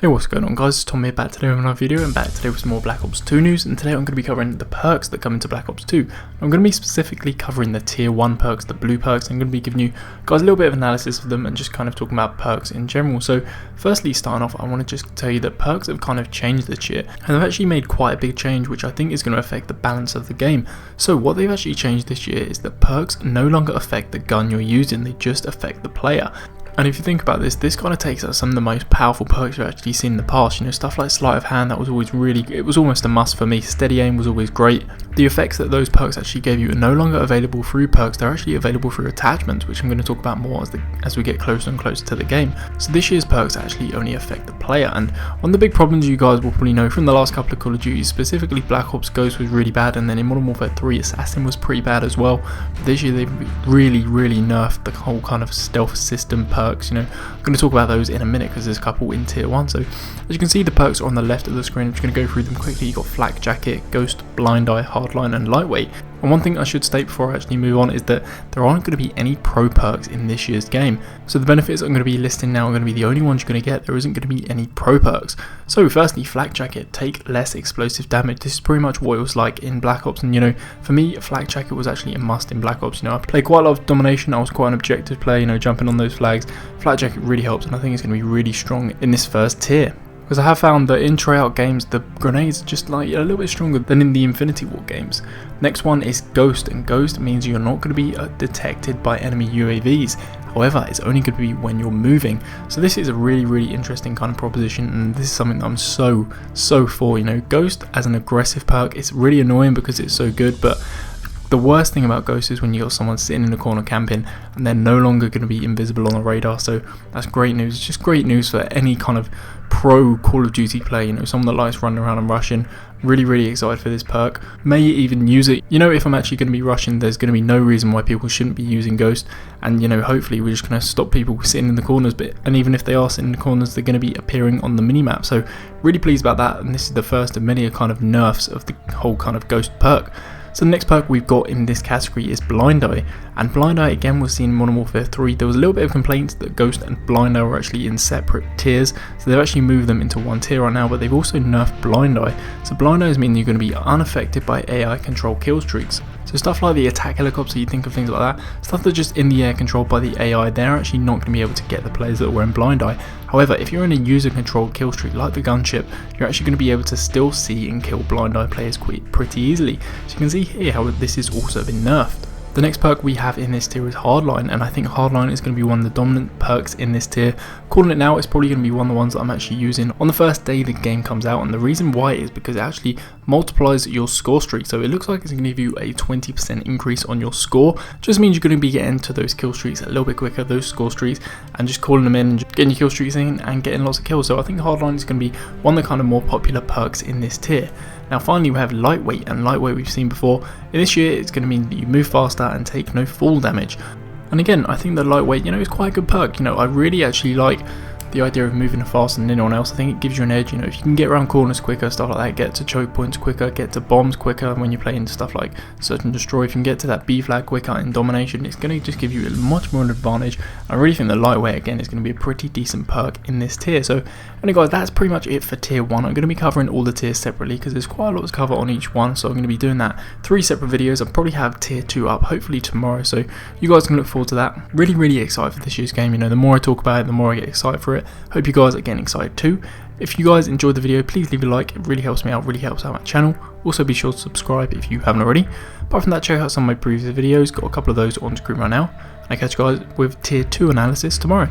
Hey, what's going on guys, it's Tom here, back today with another video, and back today with some more Black Ops 2 news. And today I'm going to be covering the perks that come into Black Ops 2. I'm going to be specifically covering the tier 1 perks, the blue perks. I'm going to be giving you guys a little bit of analysis of them and just kind of talking about perks in general. So firstly, starting off, I want to just tell you that perks have kind of changed this year, and they've actually made quite a big change, which I think is going to affect the balance of the game. So what they've actually changed this year is that perks no longer affect the gun you're using, they just affect the player. And if you think about this kind of takes out some of the most powerful perks you've actually seen in the past. You know, stuff like sleight of hand, that was always it was almost a must for me. Steady aim was always great. The effects that those perks actually gave you are no longer available through perks, they're actually available through attachments, which I'm going to talk about more as we get closer and closer to the game. So this year's perks actually only affect the player, and one of the big problems you guys will probably know from the last couple of Call of Duty, specifically Black Ops Ghost was really bad, and then in Modern Warfare 3 Assassin was pretty bad as well. But this year they've really nerfed the whole kind of stealth system perks. You know, I'm going to talk about those in a minute because there's a couple in tier 1. So as you can see, the perks are on the left of the screen. I'm just going to go through them quickly. You've got Flak Jacket, Ghost, Blind Eye, Hardline and Lightweight. And one thing I should state before I actually move on is that there aren't going to be any pro perks in this year's game. So the benefits I'm going to be listing now are going to be the only ones you're going to get. There isn't going to be any pro perks. So firstly, Flak Jacket, take less explosive damage. This is pretty much what it was like in Black Ops, and you know, for me, Flak Jacket was actually a must in Black Ops. You know, I played quite a lot of domination. I was quite an objective player, you know, jumping on those flags. Flak Jacket really helps, and I think it's going to be really strong in this first tier. Because I have found that in Treyarch games, the grenades are just like a little bit stronger than in the Infinity War games. Next one is Ghost, and Ghost means you're not going to be detected by enemy UAVs. However, it's only going to be when you're moving. So this is a really interesting kind of proposition, and this is something that I'm so for. You know, Ghost as an aggressive perk, it's really annoying because it's so good, but the worst thing about Ghost is when you got someone sitting in the corner camping and they're no longer going to be invisible on the radar. So that's great news. It's just great news for any kind of pro Call of Duty player, you know, someone that likes running around and rushing. Really excited for this perk. May even use it. You know, if I'm actually going to be rushing, there's going to be no reason why people shouldn't be using Ghost. And you know, hopefully we're just going to stop people sitting in the corners, and even if they are sitting in the corners, they're going to be appearing on the minimap. So really pleased about that, and this is the first of many kind of nerfs of the whole kind of Ghost perk. So the next perk we've got in this category is Blind Eye, and Blind Eye again was seen in Modern Warfare 3. There was a little bit of complaints that Ghost and Blind Eye were actually in separate tiers, so they've actually moved them into one tier right now, but they've also nerfed Blind Eye. So Blind Eyes mean you're going to be unaffected by AI controlled kill streaks. So stuff like the attack helicopter, you think of things like that, stuff that's just in the air controlled by the AI, they're actually not going to be able to get the players that are wearing Blind Eye. However, if you're in a user controlled kill streak like the gunship, you're actually going to be able to still see and kill Blind Eye players pretty easily. So you can see here how this has also been nerfed. The next perk we have in this tier is Hardline, and I think Hardline is going to be one of the dominant perks in this tier. Calling it now, it's probably going to be one of the ones that I'm actually using on the first day the game comes out, and the reason why is because it actually multiplies your score streak. So it looks like it's going to give you a 20% increase on your score. Just means you're going to be getting to those kill streaks a little bit quicker, those score streaks, and just calling them in and getting your kill streaks in and getting lots of kills. So I think Hardline is going to be one of the kind of more popular perks in this tier. Now finally we have Lightweight, and Lightweight we've seen before. In this year it's going to mean that you move faster and take no fall damage. And again, I think that Lightweight, you know, is quite a good perk. You know, I really actually like the idea of moving faster than anyone else. I think it gives you an edge. You know, if you can get around corners quicker, stuff like that, get to choke points quicker, get to bombs quicker when you're playing stuff like Search and Destroy, if you can get to that B flag quicker in domination, it's going to just give you a much more advantage. I really think that Lightweight again is going to be a pretty decent perk in this tier. So anyway guys, that's pretty much it for tier 1. I'm going to be covering all the tiers separately because there's quite a lot to cover on each one, so I'm going to be doing that 3 separate videos. I'll probably have tier 2 up hopefully tomorrow, so you guys can look forward to that. Really excited for this year's game. You know, the more I talk about it, the more I get excited for it. Hope you guys are getting excited too. If you guys enjoyed the video, please leave a like. It really helps me out, really helps out my channel. Also be sure to subscribe if you haven't already. Apart from that, check out some of my previous videos, got a couple of those on screen right now. And I catch you guys with tier 2 analysis tomorrow.